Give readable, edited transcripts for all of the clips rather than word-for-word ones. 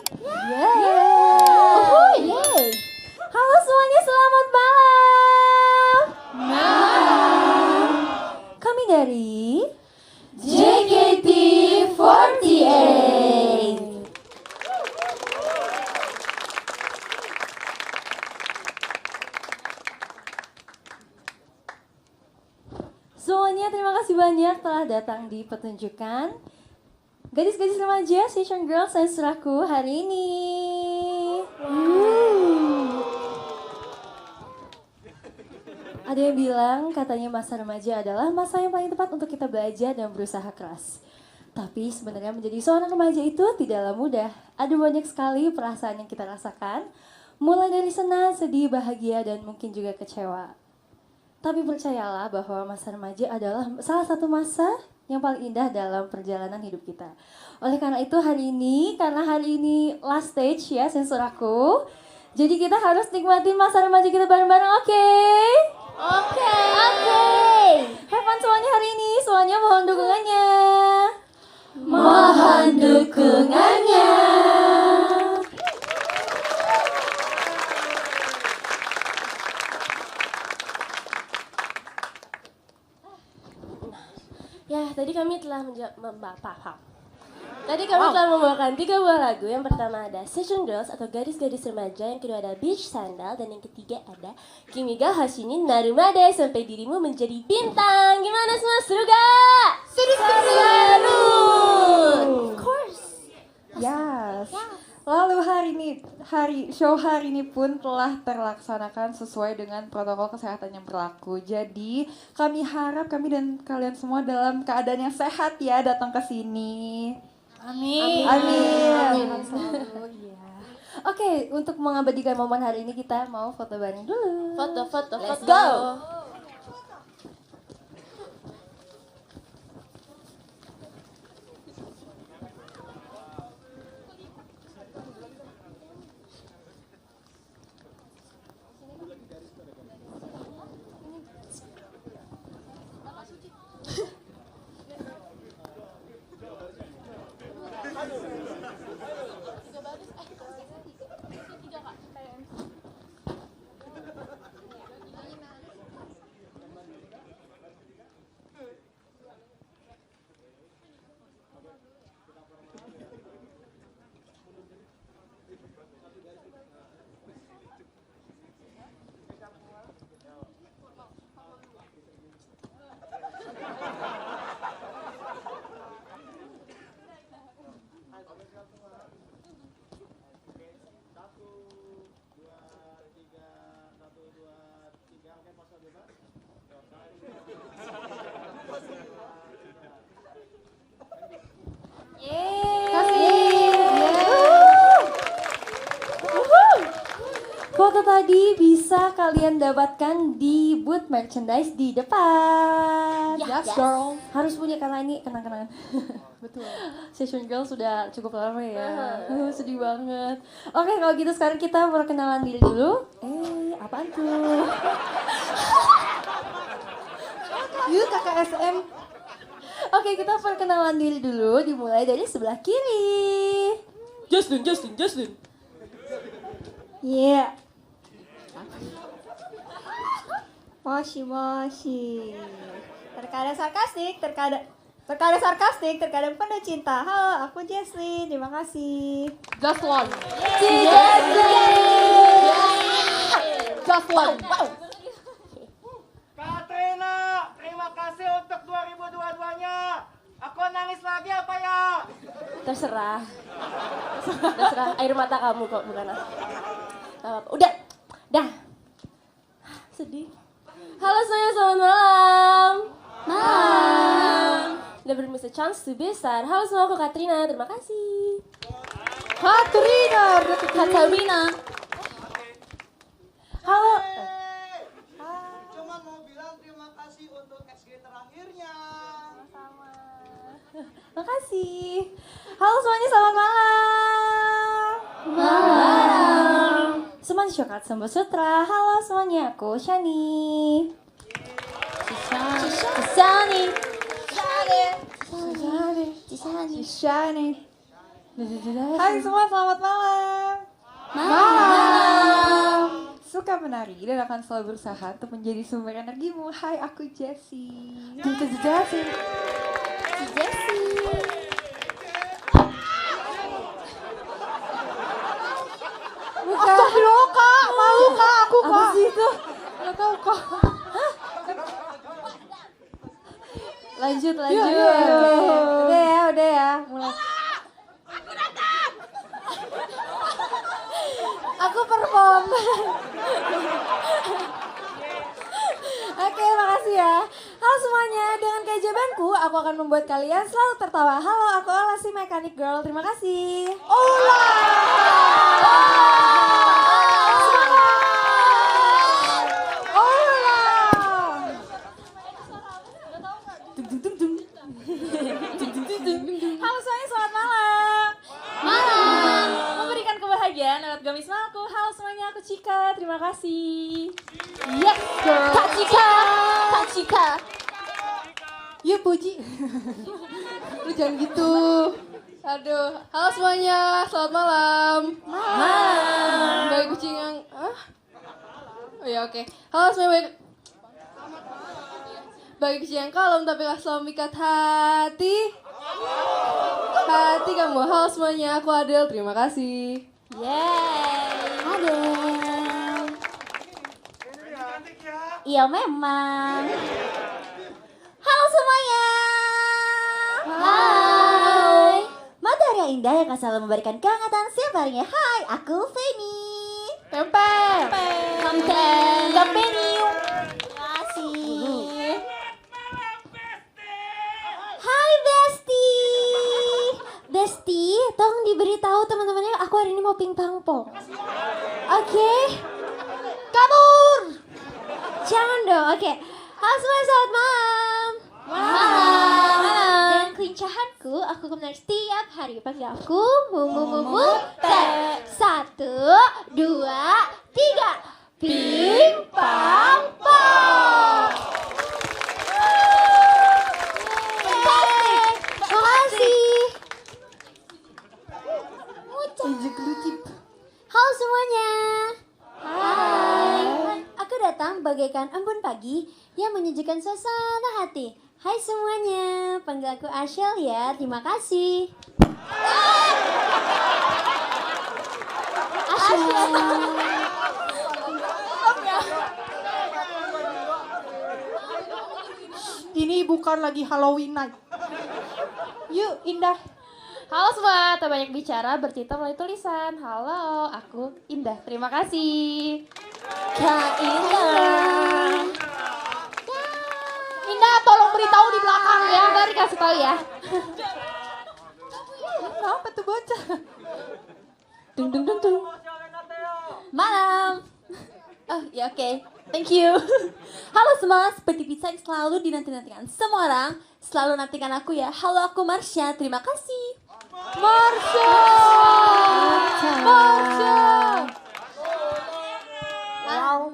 Yeay. Oh, yeay. Halo semuanya, selamat malam. Malam. Kami dari JKT48. semuanya, terima kasih banyak telah datang di pertunjukan Gadis-gadis remaja Session Girls dan Suraku hari ini. Ada yang bilang katanya masa remaja adalah masa yang paling tepat untuk kita belajar dan berusaha keras. Tapi sebenarnya menjadi seorang remaja itu tidaklah mudah. Ada banyak sekali perasaan yang kita rasakan, mulai dari senang, sedih, bahagia, dan mungkin juga kecewa. Tapi percayalah bahwa masa remaja adalah salah satu masa yang paling indah dalam perjalanan hidup kita. Oleh karena itu karena hari ini last stage ya sensor aku. Jadi kita harus nikmati masa remaja kita bareng-bareng, oke? Oke. Have fun semuanya hari ini, semuanya mohon dukungannya. Mohon dukungannya. Ya, tadi kami telah telah membawakan 3 buah lagu. Yang pertama ada Session Girls atau Gadis-gadis Remaja, yang kedua ada Beach Sandal, dan yang ketiga ada Kimi ga Hoshini Narumade, sampai dirimu menjadi bintang. Gimana semua, seru gak? Seru! Of course! Yes. Lalu show hari ini pun telah terlaksanakan sesuai dengan protokol kesehatan yang berlaku. Jadi kami harap kami dan kalian semua dalam keadaan yang sehat ya datang ke sini. Amin. Oke, untuk mengabadikan momen hari ini kita mau foto bareng dulu. Foto. Let's go. Foto tadi bisa kalian dapatkan di booth merchandise di depan. Yes, girl. Harus punya karena ini kenang-kenangan. Betul. Session Girl sudah cukup lama ya. Sedih banget. Oke, kalau gitu sekarang kita perkenalan diri dulu. Apaan tuh? Yuk KKSM. Oke, kita perkenalan diri dulu, dimulai dari sebelah kiri. Justin. Yeah. Moshi. Terkadang sarkastik, terkadang penuh cinta. Halo, aku Jesslyn. Terima kasih. Just one. Katrina, terima kasih untuk 2022-nya. Aku nangis lagi apa ya? Terserah. Air mata kamu kok, bukan aku. Gak apa-apa. Udah. Dah. Sedih. Halo semuanya, selamat malam. Never miss a chance to be star. Halo semua, aku Katrina. Terima kasih. Katrina. Halo. Cuma mau bilang terima kasih untuk SG terakhirnya. Makasih. Halo semuanya, selamat malam. Semuanya Syokat Sambo Sutra. Halo semuanya, aku Shani. Shani. Hai semua, selamat malam. Malam. Suka menari dan akan selalu berusaha untuk menjadi sumber energimu. Hai, aku Jessie. Jessie. Astagfirullah kak, malu kak, aku kak. Apa sih itu? Gak tau kak. Lanjut. Udah ya, mulai. Aku perform. Oke, makasih ya. Halo semuanya, dengan keajaibanku, aku akan membuat kalian selalu tertawa. Halo, aku Ola si Mechanic Girl. Terima kasih. Ola! Halo semuanya, selamat malam. Malam. Memberikan kebahagiaan lewat gamis malku. Halo semuanya, aku Cika. Terima kasih. Yes, girl. Kak Cika. Ya puji. Lu jangan gitu. Aduh. Halo semuanya, selamat malam. Malam. Baik kucing yang Oh ya oke. Halo semuanya, bagi kucing yang kalem tapi gak selalu mikat hati kamu. Halo semuanya, aku Adel. Terima kasih. Yeay. Adel. Cantik ya. Iya memang. Halo semuanya. Hai. Matahari yang indah yang akan selalu memberikan kehangatan setiap harinya. Hai, aku Feni. Tempel. Terima kasih. Hai Besti, tolong diberitahu teman-temannya aku hari ini mau pingpong. Oke. Kabur. Jangan dong. Oke. Halo semua, selamat malam. Malam. Dengan kelincahanku, aku kemenang setiap hari. Panggil aku Mumu Teh. 1, 2, 3. Pingpong pong. Makasih. Halo semuanya. Hai. Aku datang bagaikan embun pagi yang menyejukkan suasana hati. Hai semuanya, panggil aku Ashel ya. Terima kasih. Ashel. Ini bukan lagi Halloween night. Yuk, Indah. Halo semua, tak banyak bicara, bercerita melalui tulisan. Halo, aku Indah. Terima kasih. Kak Indah. Indah, tolong beritahu di belakang ya. Ntar dikasih tahu ya. Kenapa tuh bocah? Dung. Malam. Oh ya oke. Thank you. Halo semua, seperti bisa yang selalu dinanti-nantikan semua orang, selalu nantikan aku ya. Halo, aku Marsha. Terima kasih. Marsha. Wow.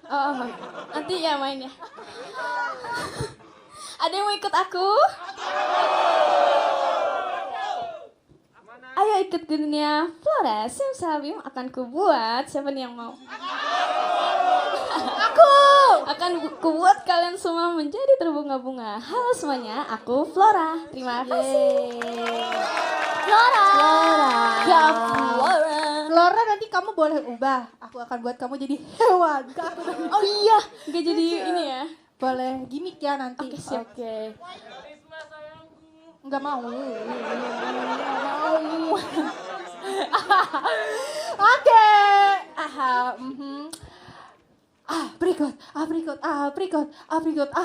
Oh, nanti ya main ya. Ada yang mau ikut aku? Ayo ikut dunia Flora, Simsalabim akan kubuat. Siapa nih yang mau? Aku akan kubuat kalian semua menjadi terbunga-bunga. Halo semuanya, aku Flora. Terima kasih. Flora. Ya, Flora, nanti kamu boleh ubah. Aku akan buat kamu jadi hewan. Oh iya, nggak jadi ini ya. Boleh gimmick ya nanti. Oke, siap. Oke. Nggak mau. Oke. Aprikot,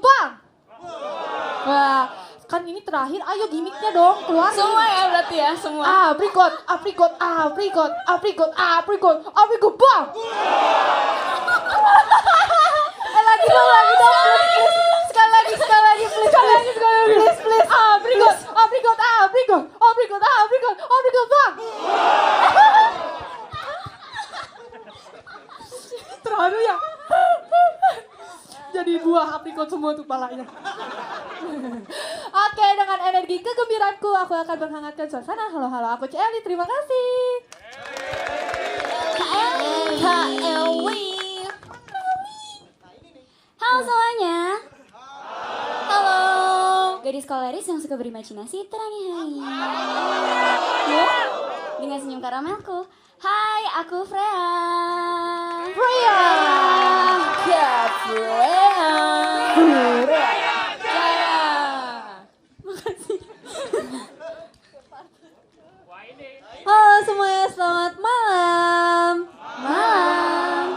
bang. Wah, kan ini terakhir. Ayo gimmicknya dong, keluar. Semua ya berarti ya, semua. Aprikot, bang. Lagi dong, please. Sekali lagi, please. Aprikot, bang. Terharu ya. Jadi buah aprikot semua tuh palanya. Oke, dengan energi kegembiraanku aku akan menghangatkan suasana. Halo, aku Celi, terima kasih. Kak Elwi. Halo semuanya. Halo. Gadis koleris yang suka berimajinasi terangi hari. Ya, dengan senyum karamelku. Hai, aku Freya. Freya. Makasih. Halo semuanya, selamat malam. Malam.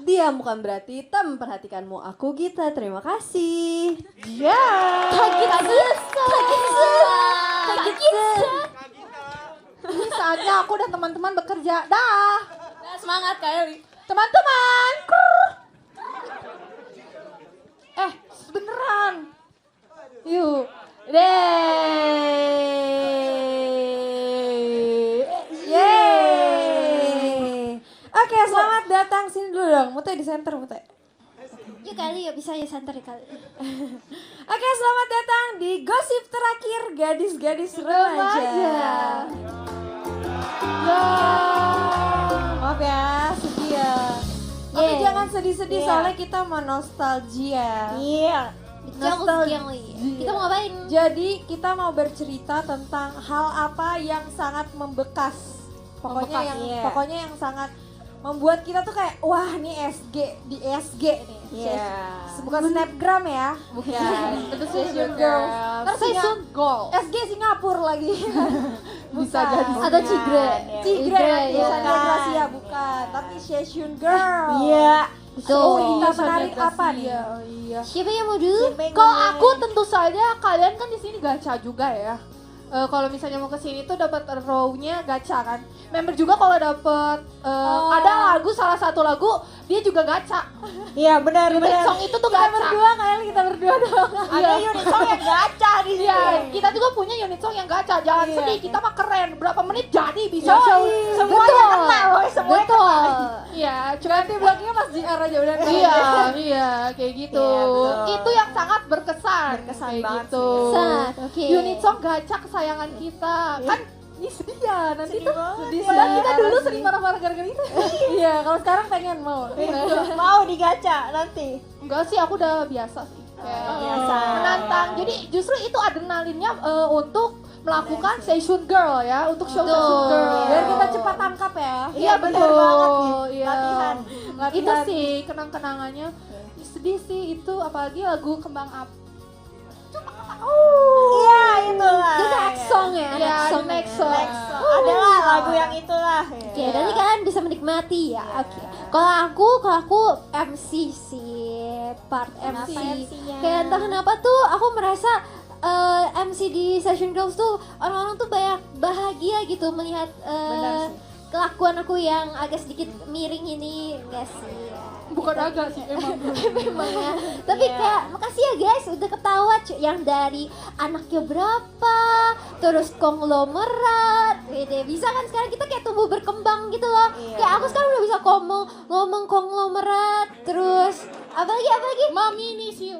Diam bukan berarti tak memperhatikanmu. Aku Gita, terima kasih. Ya. Kagitsu. Ini saatnya aku dan teman-teman bekerja. Dah. Nah, semangat Kak Elwi. Teman-teman. Beneran. Yuk. Yeay. Oke, selamat datang. Sini dulu dong. Mute di center, Mute. Yuk kali, yuk bisa ya santai kali. Oke, selamat datang di gosip terakhir gadis-gadis remaja. Maaf ya, sedih ya. Tapi jangan sedih-sedih soalnya kita mau nostalgia. Iya. Nostalgia. Kita mau ngapain? Jadi kita mau bercerita tentang hal apa yang sangat membekas. Pokoknya yang sangat membuat kita tuh kayak wah nih di SG nih. Bukan snapgram ya. Bukan. Itu session girls. Session girl. SG Singapura lagi. Bisa jadi. Atau Cigre. Cigre Iya. bukan Gracia bukan, tapi session girl. Iya. Betul. Kita menarik apa nih? Iya. Siapa yang mau dulu? Kalau aku tentu saja kalian kan di sini gacha juga ya. Kalau misalnya mau ke sini tuh dapat row-nya gacha kan. Member juga kalau dapat ada lagu salah satu lagu dia juga gacha. Iya benar. Song itu tuh Kita gacha. berdua kita berdua dong. Ada unit song yang gacha di sini. Iya, kita juga punya unit song yang gacha. Jangan sedih, kita mah keren. Berapa menit jadi bisa. Semuanya kenal loh, semuanya kenal. Iya, cuma Nanti blognya Mas JR aja udah. iya, kayak gitu. Iya, betul. Itu yang sangat berkesan. Berkesan kayak banget gitu. Sangat, oke. Unit song gacha kesayangan kita. Kan ini sedih ya, nanti tuh Sedih padahal kita banget. dulu sering marah-marah gara-gara itu. Iya, kalau sekarang pengen mau. Mau digacha nanti. Enggak sih, aku udah biasa sih. Kayak biasa. menantang. Jadi justru itu adrenalinnya untuk melakukan session girl ya, untuk show session girl. Biar kita cepat tangkap ya. Iya bener betul. banget nih. Iya. Latihan. Itu sih kenang-kenangannya. Sedih sih itu, apalagi lagu Kembang Api. Iya itulah. Itu next song ya? Iya, Next next song. song. Next song. Adalah lagu yang itulah. Oke, nanti kalian bisa menikmati ya. Oke. Kalau aku MC sih, part MC. MC-nya? Kayak entah kenapa tuh aku merasa MC di Session Girls tuh orang-orang tuh banyak bahagia gitu melihat kelakuan aku yang agak sedikit miring ini, enggak sih? Bukan agak sih, emang. Memang ya. Tapi kayak makasih ya guys udah ketawa yang dari anaknya berapa, terus konglomerat, bisa kan sekarang kita kayak tumbuh berkembang gitu loh. Kayak aku sekarang udah bisa ngomong konglomerat, terus apalagi Maminisiu.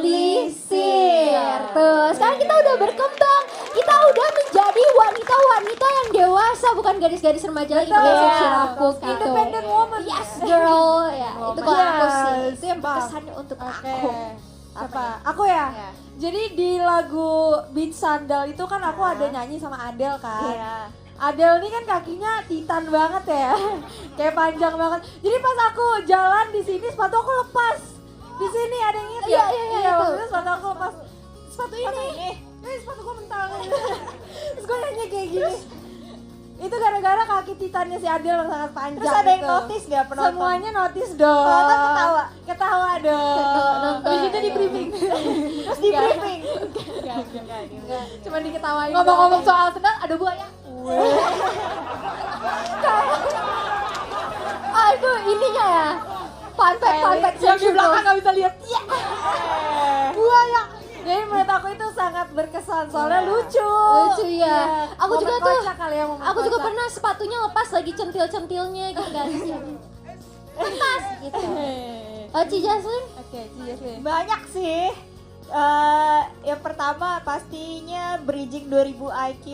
minimalisir. Tuh, sekarang kita udah berkembang. Kita udah menjadi wanita-wanita yang dewasa, bukan gadis-gadis remaja lagi kayak section aku gitu. Independent woman. Yes girl ya. Itu kalau aku sih. Yes, Itu yang Bang. berkesannya untuk aku. Apa? Aku ya. Jadi di lagu Beach Sandal itu kan aku ada nyanyi sama Adele kan. Iya. Adele ini kan kakinya titan banget ya. Kayak panjang banget. Jadi pas aku jalan di sini sepatu aku lepas. Di sini ada yang inget ya? Iya, maksudnya sepatu aku lepas. Sepatu ini. Sepatu gue mental. Terus gue nyanyi kayak gini. Itu gara-gara kaki titannya si Adele yang sangat panjang. Terus ada yang gitu. notice gak penonton? Semuanya notice dong. Penonton ketawa? Ketawa dong. Habis itu di briefing. Terus di briefing. Cuma diketawain. Ngomong-ngomong soal sendal, ada buaya. Ah itu ininya ya. Fun fact Yang di belakang nggak bisa lihat. Iya. Buaya. Jadi menurut aku itu sangat berkesan soalnya lucu. Lucu ya. Aku Momen juga tuh. kocak kali ya, momen Aku juga kocak. pernah sepatunya lepas lagi centil-centilnya gitu kan. Pas gitu. Oh, Ci Jaslyn? Oke, Ci Jaslyn. Banyak sih. Yang pertama pastinya bridging 2000 IQ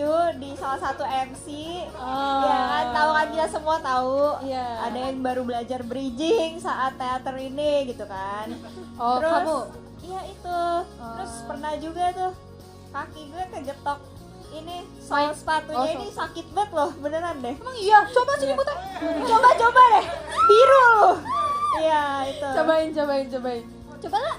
di salah satu MC. Ya kan, tahu kan, kita semua tahu. Iya. Ada yang baru belajar bridging saat teater ini gitu kan. Oh, Terus, kamu? Iya itu. Terus pernah juga tuh kaki gue kegetok ini sol sepatunya ini sakit banget loh, beneran deh. Emang iya, coba sini Buta. Coba deh, biru loh. Iya itu. Cobain. Coba lah.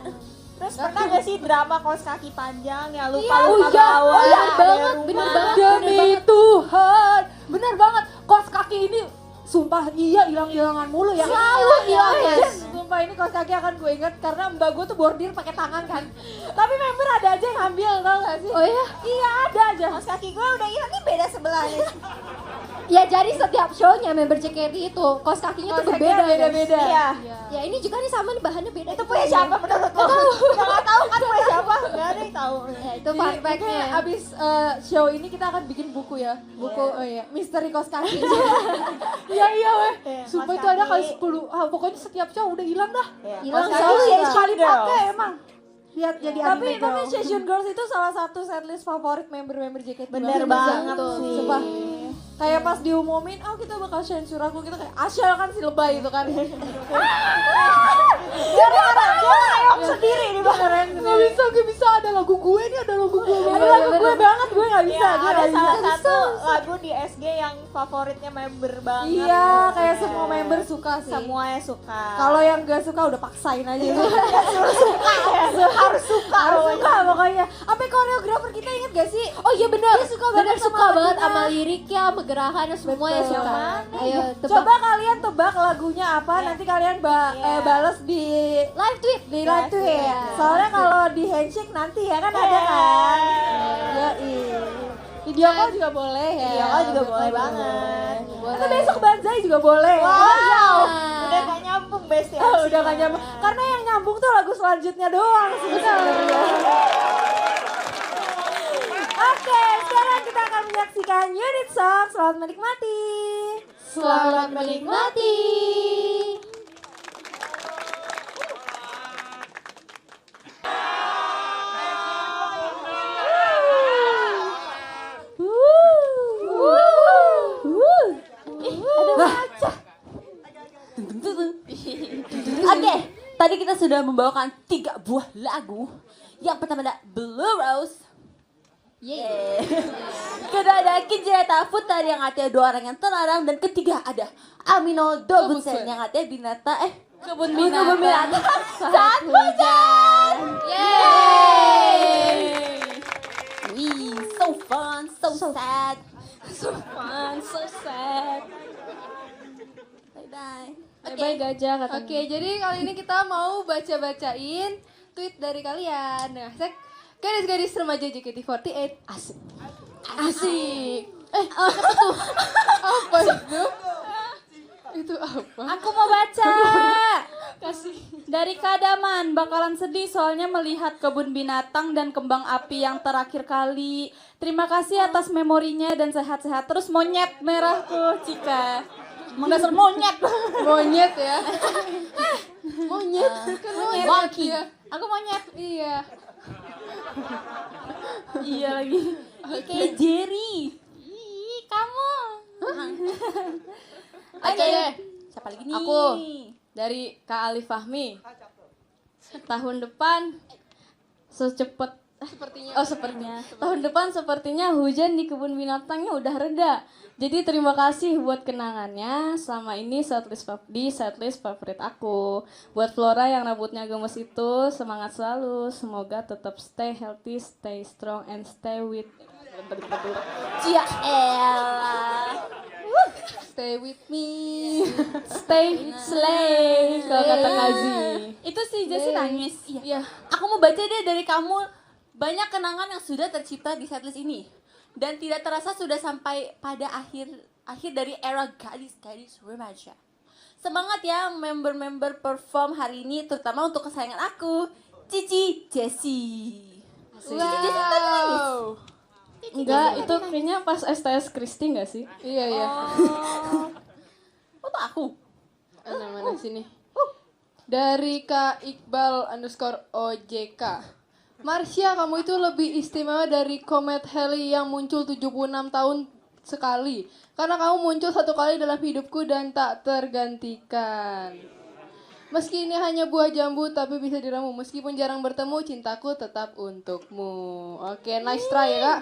Terus pernah gak sih drama kaos kaki panjang ya lupa Iya, bawa bener dari banget, rumah. Demi Tuhan, bener banget. Kaos kaki ini, sumpah hilang-hilangan mulu ya. Selalu hilang, Mas. Sumpah ini kaos kaki akan gue inget karena mbak gue tuh bordir pakai tangan kan. Tapi member ada aja yang ambil, tau gak sih? Oh iya? Iya ada aja. Kaos kaki gue udah hilang, ini beda sebelah nih. Ya jadi setiap show-nya member JKT itu kaos kakinya tuh Kaos berbeda. kakinya beda-beda. Iya. Ya ini juga nih sama nih bahannya beda. Itu punya siapa menurut lo? Gak tahu kan punya siapa? Gak ada yang tahu. Ya itu Jadi fun kayak fact-nya. abis show ini kita akan bikin buku ya. Buku, misteri kaos kaki. Iya weh. Iya, Sumpah kaos itu ada kali kaki. 10, pokoknya setiap show udah hilang dah. Iya, Hilang kaos selalu kaki ya, Session Sekali Girls. pakai emang. Lihat jadi Tapi- anime tapi Session Girls itu salah satu setlist favorit member-member JKT. Bener banget sih. Sumpah. Kayak pas diumumin, oh kita bakal sensor aku, kita kayak Asyal kan si lebay itu kan. Dia reok sendiri nih bang. Gak bisa, ada lagu gue nih, ada lagu gue. Ada lagu gue banget, gue gak bisa. Iya, gue ada gak bisa. salah satu lagu di SG yang favoritnya member banget. Iya, kayak semua member suka sih. Semuanya suka. Kalau yang gak suka udah paksain aja. harus suka. Harus suka pokoknya. Apa koreografer kita inget gak sih? Oh iya benar. Dia suka Benar banget sama suka banget lagunya. sama liriknya, sama gerakannya semuanya Betul. suka. Mana? Ayo tebak. Coba kalian tebak lagunya apa, nanti kalian Iya. bales di Live tweet. di live tweet. Iya. Soalnya kalau di handshake nanti ya kan ada kan. Yoi. Video call juga boleh ya. Video call juga boleh banget. Atau besok banzai juga boleh. Wow. Udah gak nyambung besti. Udah gak nyambung. Karena yang nyambung tuh lagu selanjutnya doang sebenarnya. Oke, sekarang kita akan menyaksikan unit song. Selamat menikmati. Selamat menikmati. Oke, tadi kita sudah membawakan 3 buah lagu. Yang pertama ada Blue Rose. Yeay. Kedua ada Kinjireta Futar yang artinya 2 orang yang terlarang. Dan ketiga ada Amino Dobutsen yang artinya kebun binatang saat hujan. Yeay. Wih, so fun, so sad. So fun, so sad. Bye-bye. Bye-bye gajah katanya. Oke, jadi kali ini kita mau baca-bacain tweet dari kalian. Nah, gadis-gadis remaja JKT48. Asik. Asik. Apa itu? Itu apa? Aku mau baca. Kasih. Dari Kadaman, bakalan sedih soalnya melihat kebun binatang dan kembang api yang terakhir kali. Terima kasih atas memorinya dan sehat-sehat terus monyet merahku, Cika. Emang dasar monyet. Monyet ya. Monyet. Monyet. Monkey. Ya. Aku monyet. Iya. Iya lagi. Kayak Jerry. Ih, kamu. Oke. Siapa lagi nih? Aku. Dari Kak Ali Fahmi. Tahun depan sepertinya. Tahun depan sepertinya hujan di kebun binatangnya udah reda. Jadi terima kasih buat kenangannya. Selama ini di setlist favorit aku. Buat Flora yang rambutnya gemes itu, semangat selalu. Semoga tetap stay healthy, stay strong, and stay with Cia Ella. stay with me. Stay slay kalau kata Kazi. Itu si Jessie nangis. Iya. Aku mau baca deh dari kamu. Banyak kenangan yang sudah tercipta di setlist ini. Dan tidak terasa sudah sampai pada akhir dari era gadis-gadis remaja. Semangat ya member-member perform hari ini, terutama untuk kesayangan aku, Cici Jessie. Cici Jessie tadi nangis. Enggak, itu kayaknya pas STS Kristi enggak sih? Iya, iya. Oh, tuh aku. Mana sini. Dari Kak Iqbal _OJK. Marsha, kamu itu lebih istimewa dari komet Halley yang muncul 76 tahun sekali. Karena kamu muncul satu kali dalam hidupku dan tak tergantikan. Meski ini hanya buah jambu tapi bisa diramu. Meskipun jarang bertemu, cintaku tetap untukmu. Oke, nice try ya kak.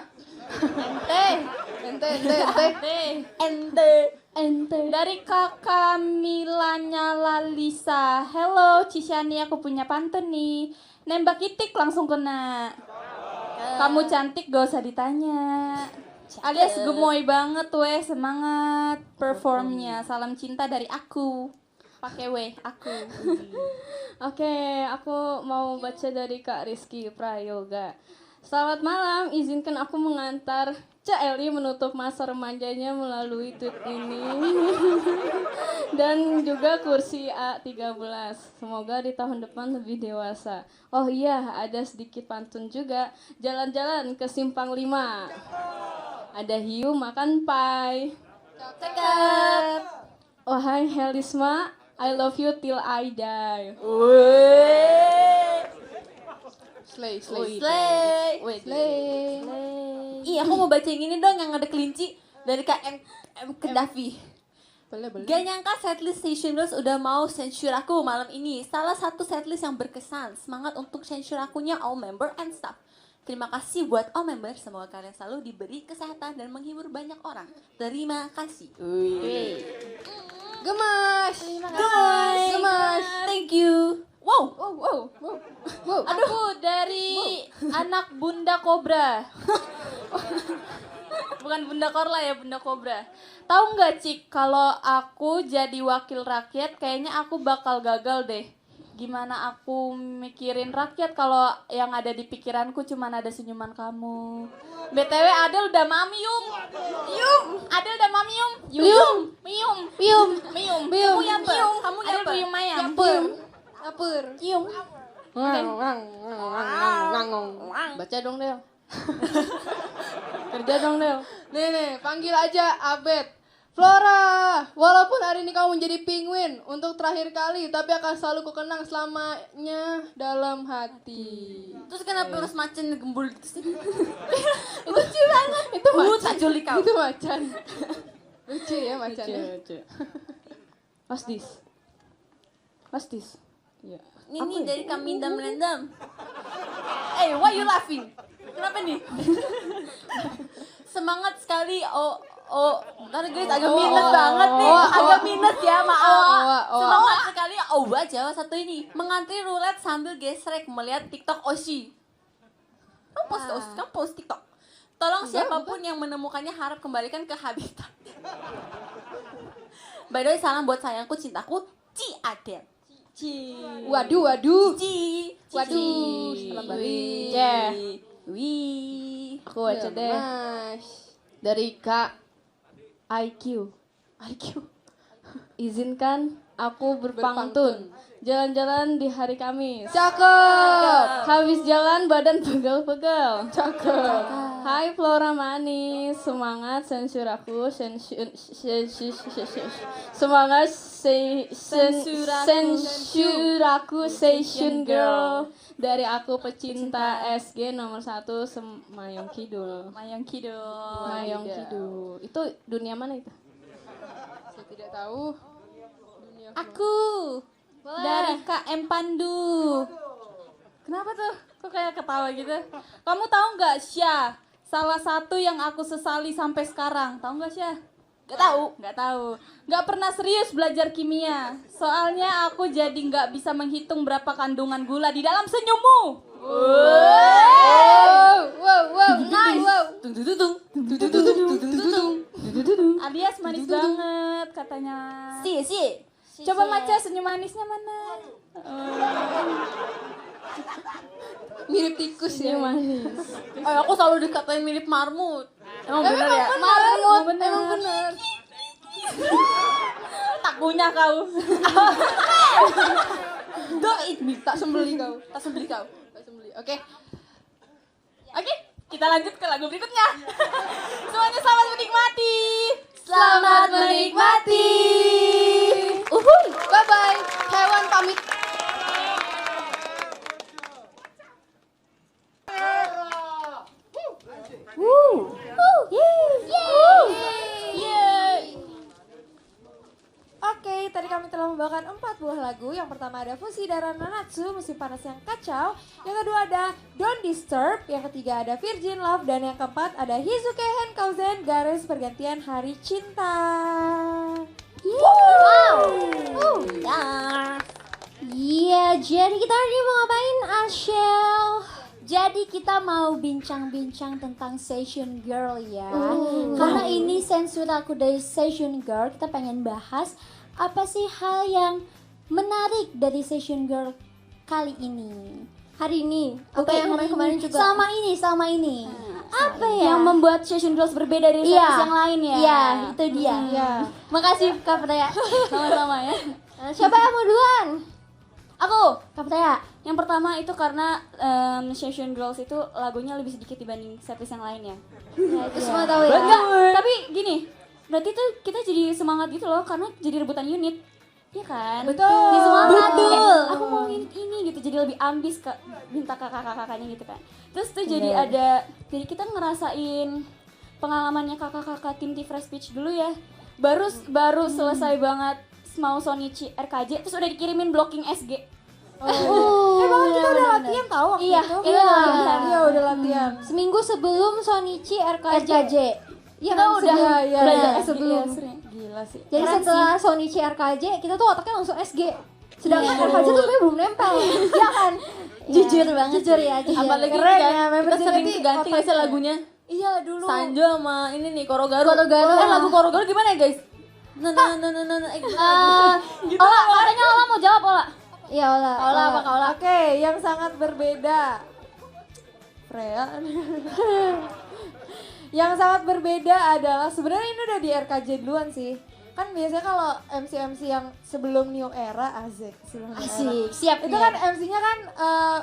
Ente. Dari kakak Milanya Lalisa. Hello Cishani, aku punya pantun nih. Nembak itik langsung kena. Kamu cantik gak usah ditanya. Alias gemoy banget weh, semangat performnya. Salam cinta dari aku. Pakai weh, aku. Oke, aku mau baca dari Kak Rizky Prayoga. Selamat malam, izinkan aku mengantar Cak Eli menutup masa remajanya melalui tweet ini. Dan juga kursi A13. Semoga di tahun depan lebih dewasa. Oh iya, ada sedikit pantun juga. Jalan-jalan ke Simpang 5. Ada hiu makan pai. Cakep. Oh hai Helisma, I love you till I die. Slay. Iya, aku mau baca yang ini dong, yang ada kelinci dari Kak M Kedafi. Boleh. Gak nyangka setlist Station Girls udah mau censure aku malam ini. Salah satu setlist yang berkesan. Semangat untuk censure akunya all member and staff. Terima kasih buat all member. Semoga kalian selalu diberi kesehatan dan menghibur banyak orang. Terima kasih. Gemas. Thank you. Wow. Aduh, dari anak Bunda Kobra. Bukan Bunda Korla ya, Bunda Kobra. Tahu nggak Cik, kalau aku jadi wakil rakyat, kayaknya aku bakal gagal deh. Gimana aku mikirin rakyat kalau yang ada di pikiranku cuma ada senyuman kamu. BTW Adel udah mami Yum. Adel udah mami Yum. Kamu ya Yum. Kamu ya Yum ayam. Apur. Yum. Baca dong Del. Kerja dong Del. Nih, panggil aja Abed. Flora, walaupun hari ini kamu menjadi penguin untuk terakhir kali, tapi akan selalu kukenang selamanya dalam hati. Terus kenapa harus macan gembul gitu sih? Lucu banget. Itu macan. Tak juli kau. Itu macan. Lucu ya macannya. What's this? Ya. Ini dari kami Melendam. Why you laughing? Kenapa nih? Semangat sekali. Bentar guys, agak minus banget nih. Agak minus ya, maaf. Semangat sekali. Jawa satu ini. Mengantri roulette sambil gesrek melihat TikTok Oshi. Kamu post TikTok. Tolong siapapun yang menemukannya harap kembalikan ke habitat. By the way, salam buat sayangku, cintaku, Ci Adel. Waduh. Ci. Waduh. Salam balik. Wih. Aku baca deh. Dari Kak IQ. Izinkan aku berpantun. Jalan-jalan di hari Kamis. Cakep. Habis jalan badan pegel-pegel. Cakep. Hai Flora manis, semangat sensur aku, semangat sensur aku, session girl. Dari aku pecinta SG nomor 1 Mayong Kidul. Itu dunia mana itu? Saya tidak tahu. Aku. Dari Kak M Pandu. Kenapa tuh? Kok kayak ketawa gitu? Kamu tahu nggak Syah? Salah satu yang aku sesali sampai sekarang. Tahu nggak Syah? Nggak tahu. Nggak pernah serius belajar kimia. Soalnya aku jadi nggak bisa menghitung berapa kandungan gula di dalam senyummu. Alias manis banget katanya. Coba Maca, senyum manisnya mana? Mirip tikus ya. Manis. Aku selalu dikatain mirip marmut. Emang bener ya? Marmut. Emang bener. Tak punya kau. Don't eat me. Tak sembeli kau. Oke. Oke, kita lanjut ke lagu berikutnya. Semuanya selamat menikmati. Selamat menikmati. Uhuy. Bye bye. Hewan pamit. Oke, tadi kami telah membawakan 4 buah lagu. Yang pertama ada Fushidara Nanatsu, Musim Panas yang Kacau. Yang kedua ada Don't Disturb. Yang ketiga ada Virgin Love. Dan yang keempat ada Hizuke Henkouzen, Garis Pergantian Hari Cinta. Iya, jadi kita hari ini mau ngapain, Ashel? Jadi kita mau bincang-bincang tentang Session Girl ya. Karena ini sensual aku dari Session Girl, kita pengen bahas apa sih hal yang menarik dari Session Girl kali ini. Hari ini, Oke, yang kemarin-kemarin juga. Sama ini. Apa ya? Yang membuat Session Girls berbeda dari Iya. series yang lain ya. Iya, itu dia. Makasih Kak Freya. Sama-sama ya. Siapa yang mau duluan? Aku, Kak Freya. yang pertama itu karena Session Girls itu lagunya lebih sedikit dibanding series yang lainnya. Itu semua tahu ya. Enggak, tapi gini, berarti tuh kita jadi semangat gitu loh karena jadi rebutan unit. Iya kan? Betul. Jadi semangat. Betul. Kayak, aku mau unit ini gitu, jadi lebih ambis ke minta kakak-kakaknya gitu kan. Terus tuh jadi jadi kita ngerasain pengalamannya kakak-kakak tim T-Fresh Peach dulu ya. Baru selesai banget mau Sonichi RKJ, terus udah dikirimin blocking SG. Bahkan kita udah latihan tahu waktu Iya, itu. kita udah latihan. Iya, udah latihan. Seminggu sebelum Sonichi RKJ. Iya kan udah iya, belajar iya. SG sebelum. Gila sih. Jadi Keren setelah Sonichi RKJ, kita tuh otaknya langsung SG. Sedangkan RKJ tuh sebenarnya belum nempel. Iya kan? Jujur banget. Jujur ya, jujur. Apalagi Keren kan, ya, member kita sering Zenity ganti nggak sih otaknya. lagunya? Iya dulu. Sanjo sama ini nih Korogaru. Korogaru. Lagu Korogaru gimana ya guys? Nah, Ola, katanya Ola mau jawab Ola. Iya, Ola. Oke, yang sangat berbeda. Freya. Yang sangat berbeda adalah sebenarnya ini udah di RKJ duluan sih. Kan biasanya kalau MC-MC yang sebelum New Era sebelum New Era. Asik, siap. Itu kan MC-nya kan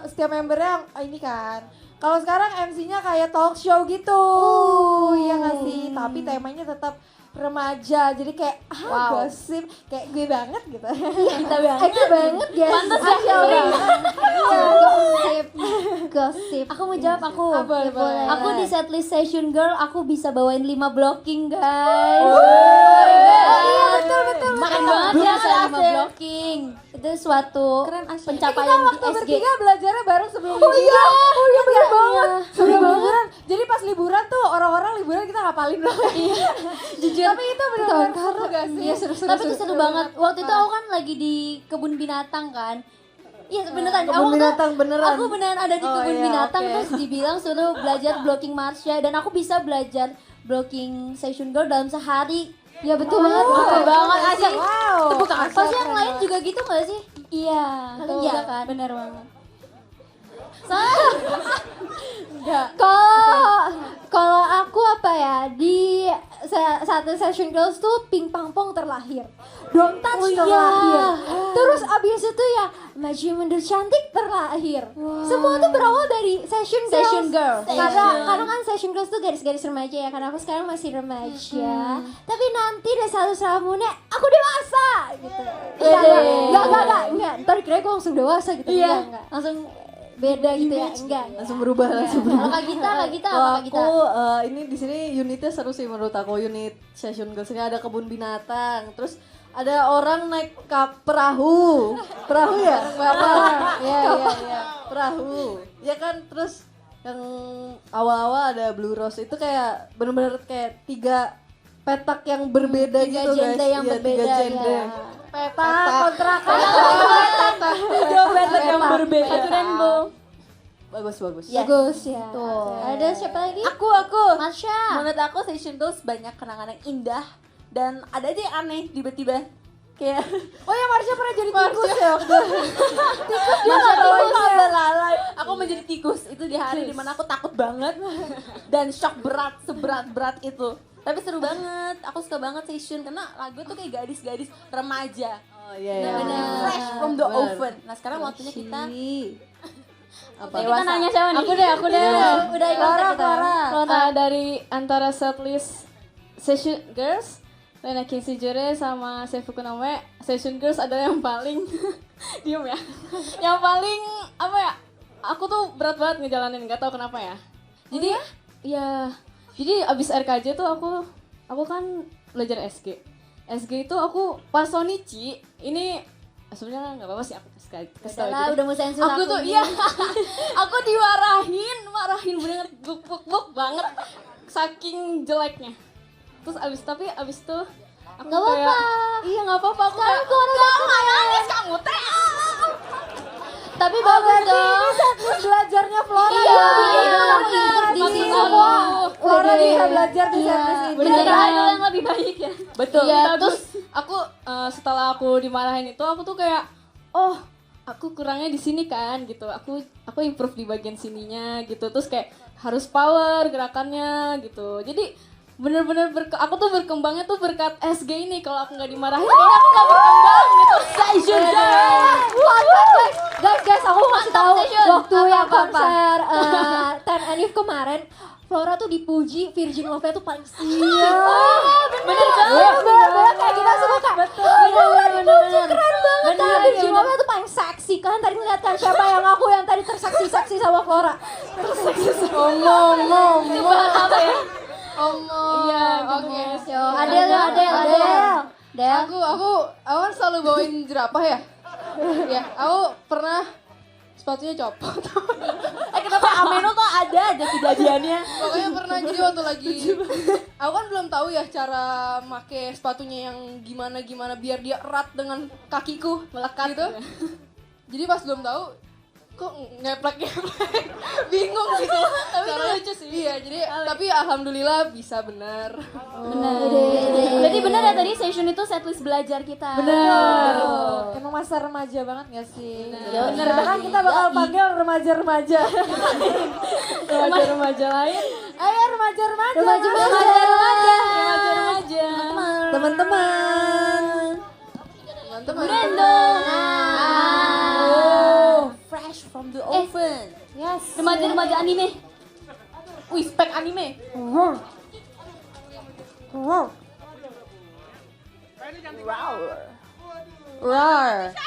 setiap membernya ini kan. Kalau sekarang MC-nya kayak talk show gitu. Iya nggak sih? Tapi temanya tetap remaja. Jadi kayak gosip, kayak gue banget gitu. Kita banget ya. Pantes ya. Gosip. Aku mau jawab aku. Boleh. Aku di setlist Session Girl aku bisa bawain 5 blocking guys. Iya, betul. Keren banget ya Bisa 5 Asel. blocking. Itu suatu Pencapaian Kita waktu di SG. bertiga belajarnya bareng sebelum liburan. Oh iya benar banget. Sebelum liburan. Jadi pas liburan tuh orang-orang liburan kita ngapalin loh. Jujur. Tapi itu benar-benar seru gak sih? Iya, seru. Tapi itu seru banget. Waktu itu aku kan lagi di kebun binatang kan. Iya beneran. Kebun binatang beneran. Aku beneran ada di kebun iya, binatang oke. terus dibilang suruh belajar blocking Marsha dan aku bisa belajar blocking Session Girl dalam sehari. Ya betul banget. Betul banget aja. Wow. Tepuk tangan. Pasti yang lain juga gitu gak sih? Iya. Betul Iya juga kan. Bener banget. Kalau aku apa ya, di satu Session Girls tuh Ping Pang Pong terlahir, Don't Touch terlahir, terus abis itu ya Maju Mundur Cantik terlahir. Semua tuh berawal dari Session Girls. Session Girl. Karena kan Session Girls tuh garis-garis remaja ya, karena aku sekarang masih remaja. Tapi nanti deh selalu selamunya aku dewasa gitu. Enggak. Ntar kira gue langsung dewasa gitu. Enggak. Langsung beda gitu ya, enggak. langsung berubah. Kalau Kak Gita, Kalau apa Kak Gita? aku ini di sini unitnya seru sih menurut aku. Unit Session Girls ini ada kebun binatang, terus ada orang naik perahu ya? Iya. Perahu. Ya kan, terus yang awal-awal ada Blue Rose itu kayak bener-bener kayak 3 petak yang berbeda Tiga gitu genre guys. yang Iya, berbeda, 3 genre. ya. Peta kontrakan. Tiga petak yang berbeda. Satu rainbow. Bagus. Bagus ya. Ada siapa lagi? Aku. Marsha. Menurut aku Session Girls banyak kenangan yang indah dan ada aja yang aneh tiba-tiba. Kayak Oh ya Marsha pernah jadi tikus ya waktu. aku menjadi tikus itu di hari dimana aku takut banget dan shock seberat itu. Tapi seru banget, aku suka banget Session karena lagu tuh kayak gadis-gadis remaja. Oh iya. Fresh from the oven. Nah sekarang waktunya kita Apa? Kita nanya siapa nih? Aku deh. Udah ikut kita. Dari antara setlist Session Girls, Lena Kinsijure sama Seifuku Nome, Session Girls adalah yang paling diem ya. Yang paling apa ya? Aku tuh berat banget ngejalanin, nggak tahu kenapa ya. Jadi jadi abis RKJ tuh aku kan belajar SG. SG itu aku pas Sonichi ini sebenarnya nggak apa-apa sih aku kesel Udah, gitu. udah mau sensor Aku tuh nih. iya, aku marahin bener guk banget saking jeleknya. Terus abis itu aku Nggak kayak apa-apa. iya nggak apa-apa aku kayak nangis kamu teh. Tapi bagus dong. Ini setlist belajarnya Flora. Iya, Di di sini sini. semua. Flora Udah. bisa belajar di Iya. setlist ini. Bener idol yang lebih baik ya. Betul. Iya, Bagus. terus aku setelah aku dimarahin itu aku tuh kayak aku kurangnya di sini kan gitu. Aku improve di bagian sininya gitu. Terus kayak harus power gerakannya gitu. Jadi bener-bener aku tuh berkembangnya tuh berkat SG ini. Kalau aku nggak dimarahin kayaknya aku nggak berkembang gitu. Session Guys, aku mau kasih tahu waktu yang Apa-apa. konser 10 Anif kemarin, Flora tuh dipuji Virgin Love-nya tuh paling siap. Bener Bener-bener kayak kita semua kayak Flora dipuji keren banget. Bener, Virgin bener. Love-nya tuh paling seksi. Kalian tadi ngeliat kan siapa yang aku yang tadi terseksi-seksi sama Flora. Ngomong. Itu bahas apa ya? Iya, oke. Adel. Aku kan selalu bawain jerapah ya. Ya, aku pernah sepatunya copot. Kenapa Ameno tuh ada aja kejadiannya. Pokoknya pernah jadi waktu lagi aku kan belum tahu ya cara make sepatunya yang gimana biar dia erat dengan kakiku melekat gitu. Jadi pas belum tahu kok ngeplek bingung gitu. Tapi itu lucu sih. Iya, jadi tapi alhamdulillah bisa benar. Berarti benar ya tadi session itu setlist belajar kita. Bener. Emang masa remaja banget gak sih? Bener. Bahkan kita bakal panggil remaja-remaja. Remaja lain. Ayo remaja-remaja. Remaja. Teman-teman. Brandon. Fresh from the oven. Yes. Remaja anime. Wih, spek anime. Roar.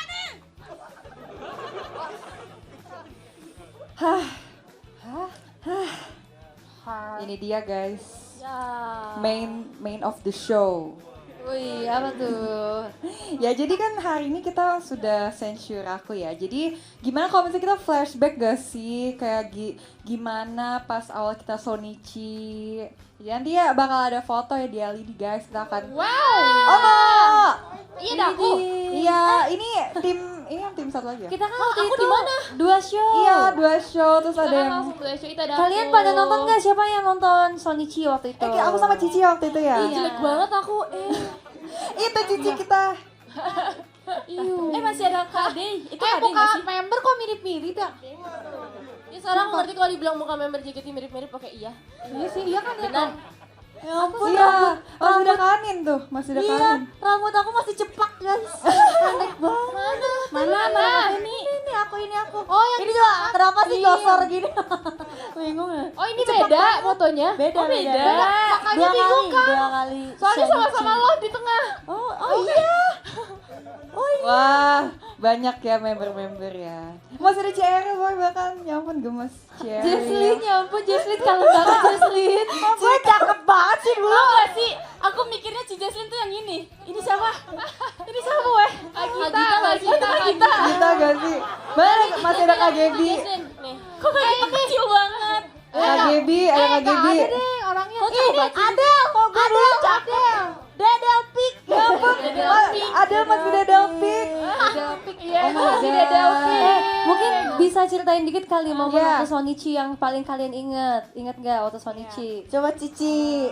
Ini dia guys. Main of the show. Wih, apa tuh? Ya jadi kan hari ini kita sudah censure aku ya. Jadi gimana kalau misalnya kita flashback gak sih? Kayak gimana pas awal kita Sonichi. Nanti ya bakal ada foto ya di LED guys. Kita akan Iya dah aku. Iya, ini yang tim satu lagi ya? Kita kan waktu Aku itu di mana? 2 show. Iya, 2 show terus ada yang Kalian pada nonton gak? Siapa yang nonton Sonichi waktu itu? aku sama Cici waktu itu ya. Jelek banget aku. Itu Cici kita. Masih ada KD. Itu KD Muka nggak sih? member kok mirip-mirip ya? Ya sekarang aku ngerti kalau dibilang muka member JKT mirip-mirip pakai iya. Iya sih, iya kan ya. Benar. Ya ampun, Iya, masih ada kanin tuh, masih ada kanin. rambut aku masih cepak guys. Pendek banget. Mana? Ini aku. Oh yang ini juga kenapa sih gosor gini? Bingung ya. Oh ini beda fotonya? Beda. Makanya bingung kan? 2 kali. Soalnya sama-sama lo di tengah. Oh iya. Wah, banyak ya member-member ya. Masih ada CR boy bahkan, ya ampun gemes. CR. Jesslyn, ya ampun Jesslyn kangen banget Jesslyn. Gue cakep banget sih dulu. Tau gak sih? Aku mikirnya Ci Jesslyn tuh yang ini. Ini siapa? Ini siapa weh? Agita gak sih? Agita. Kita gak sih? Mana masih ada Kak Gaby. Nih. Kok kayak kecil banget? Kak Gaby, ada Kak Gaby. Orangnya. Adel, kok gue dulu Dedel Pik. Ya ampun, ada masih ada Delpik. Iya, masih ada Delphi. Mungkin bisa ceritain dikit kali momen Iya. waktu Sonichi yang paling kalian inget. Ingat gak waktu Sonichi? Coba Cici.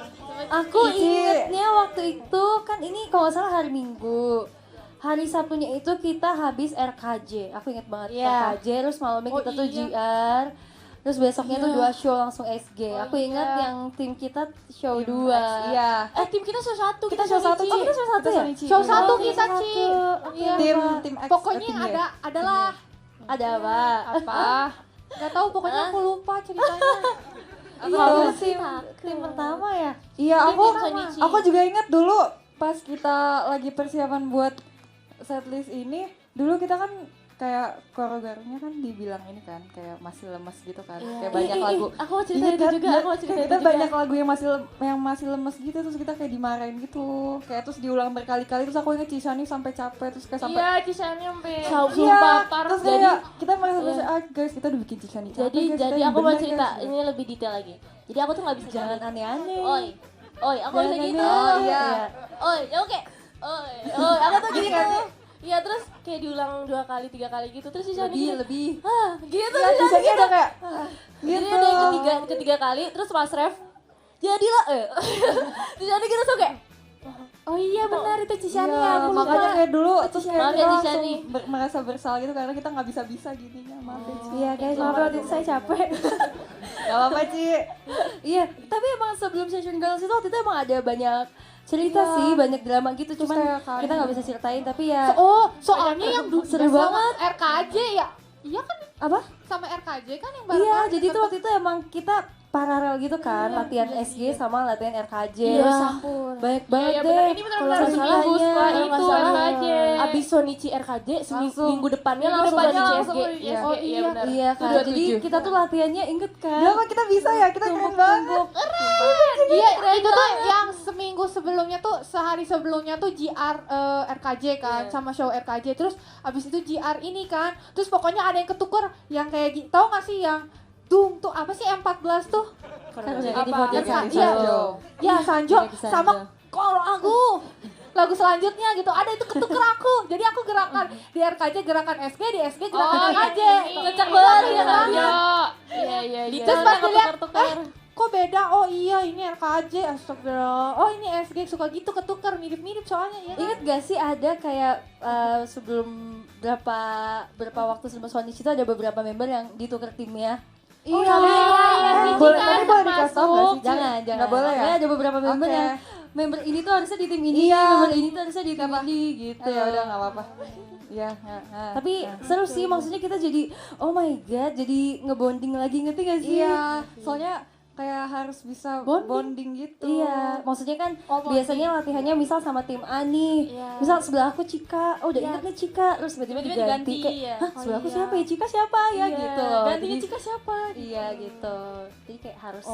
Aku ingetnya waktu itu kan ini kalau nggak salah hari Minggu. Hari Sabtunya itu kita habis RKJ. Aku inget banget RKJ. Terus malamnya kita tuh JR. Terus besoknya tuh 2 show langsung SG. Aku ingat yang tim kita show 2. Iya. tim kita show 1. Kita show 1 Oh, kita show 1 ya? Show 1 Oh, kita satu. Ci. Iya. Tim X. Pokoknya yang adalah Ada apa? apa? Gak tahu pokoknya aku lupa ceritanya. Iya, tim pertama ya? Iya, aku juga ingat dulu pas kita lagi persiapan buat setlist ini, dulu kita kan kayak koreografinya kan dibilang ini kan kayak masih lemes gitu kan, kayak banyak lagu. Aku mau cerita Ingat itu kan? juga, Iya, aku mau cerita kayak itu kita juga. banyak lagu yang masih lemes gitu, terus kita kayak dimarahin gitu, kayak terus diulang berkali-kali, terus aku inget Cishani sampai capek, terus kayak sampai Iya, Cishani sampai Sumpah, terus jadi kayak kita merasa guys kita udah bikin Cishani capek, jadi guys, kita jadi yang aku mau bener, cerita guys. ini lebih detail lagi. Jadi aku tuh nggak bisa Jangan nyanyi. aneh-aneh. Oi, aku Jangan bisa gitu. aneh. Oh, iya. Oi, ya oke. Oi, aku tuh gitu. Iya terus kayak diulang 2 kali 3 kali gitu terus si Shani lebih gitu ya, si Shani Cishani udah kayak jadi gitu. ada yang ketiga kali terus Mas Ref jadilah si Shani gitu so kayak oh iya benar itu Cishani Iya, aku lupa. makanya kayak dulu terus kayak Maaf kita ya, langsung Cishani. merasa bersalah gitu karena kita nggak bisa gininya, maaf ya Ci. Iya guys, maaf waktu itu saya capek. Gak apa-apa Ci. Iya, tapi emang sebelum Session Girls itu waktu itu emang ada banyak cerita sih, banyak drama gitu, cuman kayak kalian kita nggak bisa ceritain tapi ya soalnya yang dulu seru sama banget. RKJ ya. Iya kan Apa? sama RKJ kan yang baru. Iya, jadi itu waktu itu emang kita paralel gitu kan, latihan SG sama latihan RKJ. Iya. Banyak banget Iya, deh. bener. Ini bener-bener Kalau seminggu setelah ceritanya, itu RKJ. Abis Sonichi RKJ minggu depannya langsung depannya Sonichi langsung SG. Sonichi SG. Oh iya benar. Iya kan, jadi kita tuh latihannya inget kan. Kenapa kita bisa ya? Kita keren banget. Iya, itu tuh yang seminggu sebelumnya tuh, sehari sebelumnya tuh GR RKJ kan, sama show RKJ. Terus abis itu GR ini kan, terus pokoknya ada yang ketuker, yang kayak tau gak sih yang Dung tuh apa sih M14 tuh? Apa? Ya Sanjo sama kalau aku lagu selanjutnya gitu ada itu ketuker aku, jadi aku gerakan di RKJ gerakan SG, di SG gerakan RKJ. Kocak banget ya kan? Iya. Terus pas dilihat, kok beda? Oh iya ini RKJ, astagfirullah. Oh ini SG, suka gitu ketuker, mirip-mirip soalnya ya. Ingat gak sih ada kayak sebelum berapa waktu sebelum Sonichi itu ada beberapa member yang ditukar timnya. Iya. Boleh, Tapi boleh dikasih tau gak sih? Ci? Jangan. Nggak boleh ya? Ada beberapa member Oke. yang member ini tuh harusnya di tim ini, Iya. member ini tuh harusnya di tim ini gitu. Ya udah nggak apa-apa. Iya. Tapi seru sih, maksudnya kita jadi oh my god, jadi ngebonding lagi, ngerti gak sih? Iya. Soalnya kayak harus bisa bonding gitu. Iya, maksudnya kan biasanya latihannya misal sama tim A nih, misal sebelah aku Cika, oh udah ingat nih Cika, terus tiba-tiba diganti kayak, hah sebelah aku siapa ya, Cika siapa ya gitu. Gantinya Cika siapa? Iya gitu, jadi kayak harus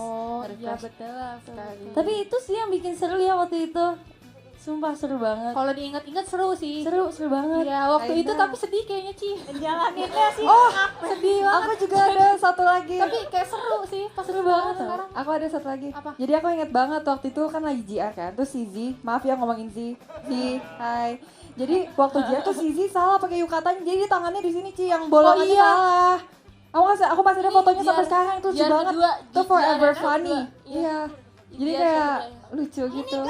Iya betul sekali. Tapi itu sih yang bikin seru ya waktu itu, sumpah seru banget. Kalau diingat-ingat seru sih. Seru banget. Iya waktu itu Aina. tapi sedih kayaknya Ci. Jalaninnya sih. Sedih banget. Aku juga ada satu lagi. Tapi kayak seru sih pas Seru banget. sekarang. Aku ada satu lagi. Apa? Jadi aku inget banget waktu itu kan lagi GR kan. Terus si Z, maaf ya ngomongin Z. Hai. Jadi waktu GR tuh si Z salah pakai yukatan. Jadi tangannya di sini Ci yang bolongannya salah. Aku masih ada fotonya sampai sekarang itu lucu GR banget. kedua, Itu forever GR funny. kedua. Iya. Jadi GR kayak kedua. lucu gitu.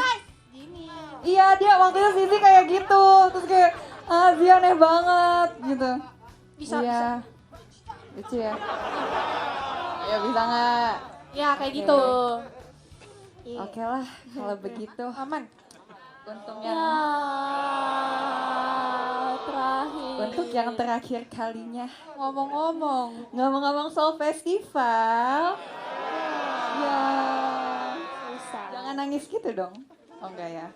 Iya dia waktu itu Sisi kayak gitu. Terus kayak dia aneh banget gitu. Iya. Lucu ya. Ya bisa nggak? Ya kayak gitu. Oke lah kalau begitu. Aman. Untuk yang Terakhir. untuk yang terakhir kalinya Ngomong-ngomong. soal festival. Ya. Jangan nangis gitu dong. Oh enggak ya.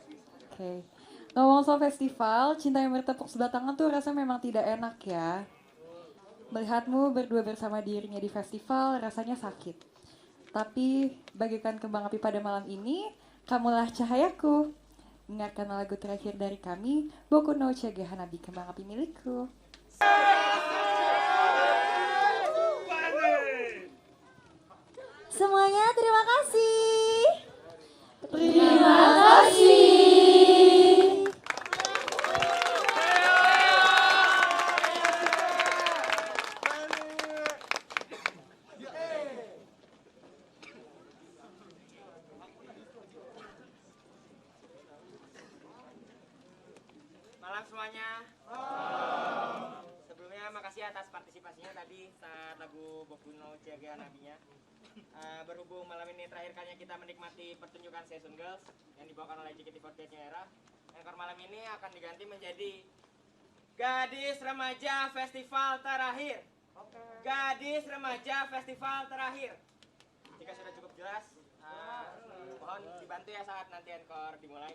Oke. Ngomong soal festival, cinta yang bertepuk sebelah tangan tuh rasanya memang tidak enak ya. Melihatmu berdua bersama dirinya di festival rasanya sakit. Tapi bagaikan kembang api pada malam ini, kamulah cahayaku. Dengarkan lagu terakhir dari kami, Boku no Chage Hanabi, kembang api milikku. Semuanya terima kasih. Terima kasih. Malam semuanya. Sebelumnya makasih atas partisipasinya tadi saat lagu Boku no Chage Hanabinya. Berhubung malam ini terakhir kalinya kita menikmati pertunjukan Session Girls yang dibawakan oleh JKT48 New Era, encore malam ini akan diganti menjadi Gadis Remaja Festival Terakhir. Gadis Remaja Festival Terakhir. Jika sudah cukup jelas, mohon dibantu ya saat nanti encore dimulai.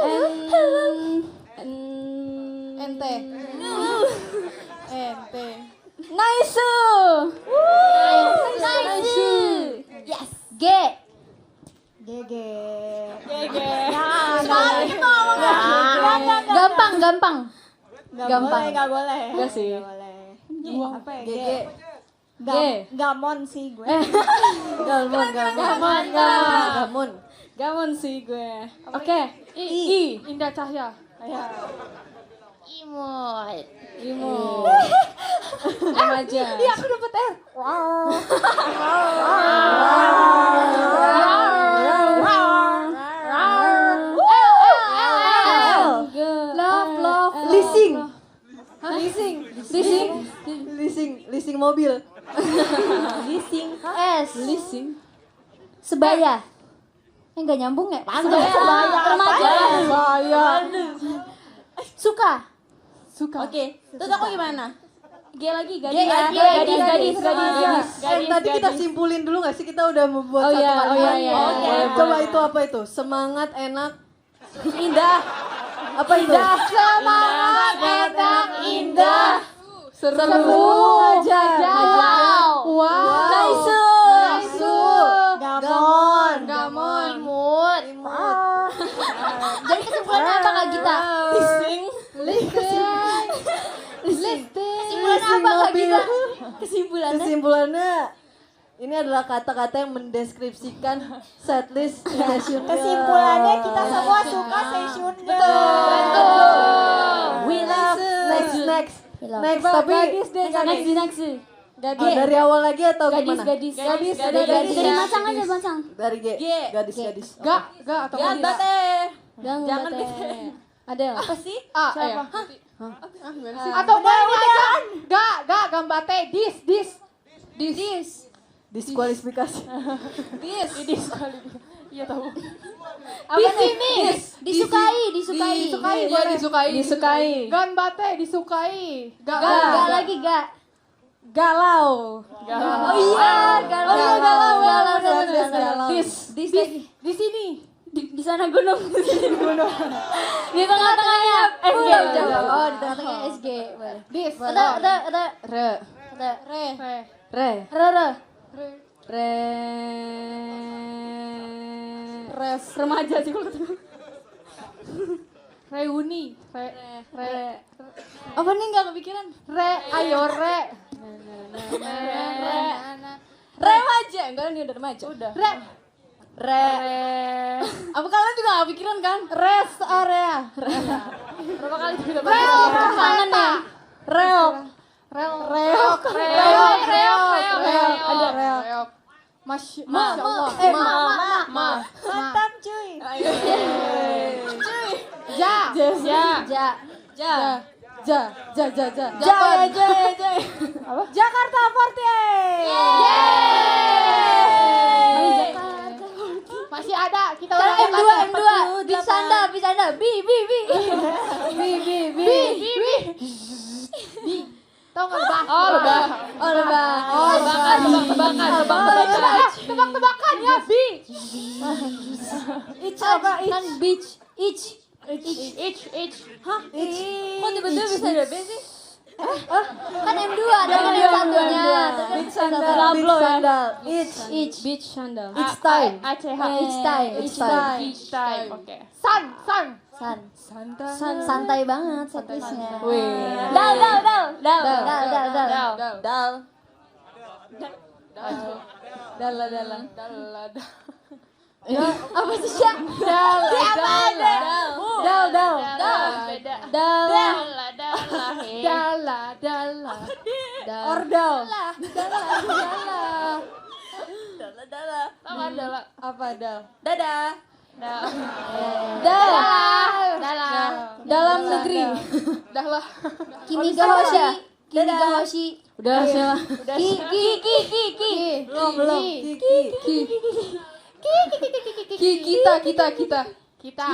Ente. Ente. Nice. Yes. G. GG. Gampang. Gak boleh. Enggak sih. Gak boleh. Apa ya? GG. Gamon sih gue. Gamon sih gue. Oke. I. Indah Cahya. Imut. Remaja. Iya aku dapet R. Love. Leasing mobil. Leasing. Sebaya. Enggak nyambung ya? Remaja. Suka. Oke. Terus aku gimana? G lagi, gadis. Tadi kita simpulin dulu nggak sih, kita udah membuat Oh satu iya, kalimat. iya. Coba itu apa itu? Semangat, enak, Indah. apa itu? Semangat, enak, indah. Seru. Hajar. Wow. Nice. Gamon. Imut. Jadi kesimpulannya apa Kak Gita? Kesimpulannya apa Kak Gita? Kesimpulannya ini adalah kata-kata yang mendeskripsikan setlist Session Girls. Kesimpulannya kita semua suka Session Girls. We love next. Tapi Next. dari awal lagi atau gimana? Gadis. Dari macang aja, macang. Dari G. Gadis. Gak atau Jangan Gak. bate. Jangan Ada Apa sih? Ya. Atau enggak ini aja. Gak gambate. Dis. Diskualifikasi. Iya tahu. Di sini. Disukai. Iya disukai. Gambate disukai. Gak lagi gak. Galau. Oh iya, galau. Di sini. Di sana gunung. Di tengah-tengahnya SG. Oh, di tengah-tengah SG. Boleh. Dis. Ada. Res remaja sih kalau ketemu. Reuni. Apa nih nggak kepikiran? Ayo re. Remaja, enggak ini udah remaja. Udah. Apa kalian juga nggak kepikiran kan? Rest area. Berapa kali kita Kangen ya. Reok. Ada reok. Masya Allah. Mantap cuy. Jakarta 48. Masih ada. Kita M2. Bisanda. Tahu nggak lebah? Tebak-tebakan ya bi. Beach. Hah? Kok tiba-tiba bisa ada B sih? Kan M2 ada yang satunya. Beach sandal. Beach sandal. Each time. Each time. Oke. San. Santai banget setlistnya. Dal. Apa sih Sya? Ordal. Apa dal? Dadah. Dalam negeri. Kimiga Hoshi. Udah Sheila. Belum. Kita.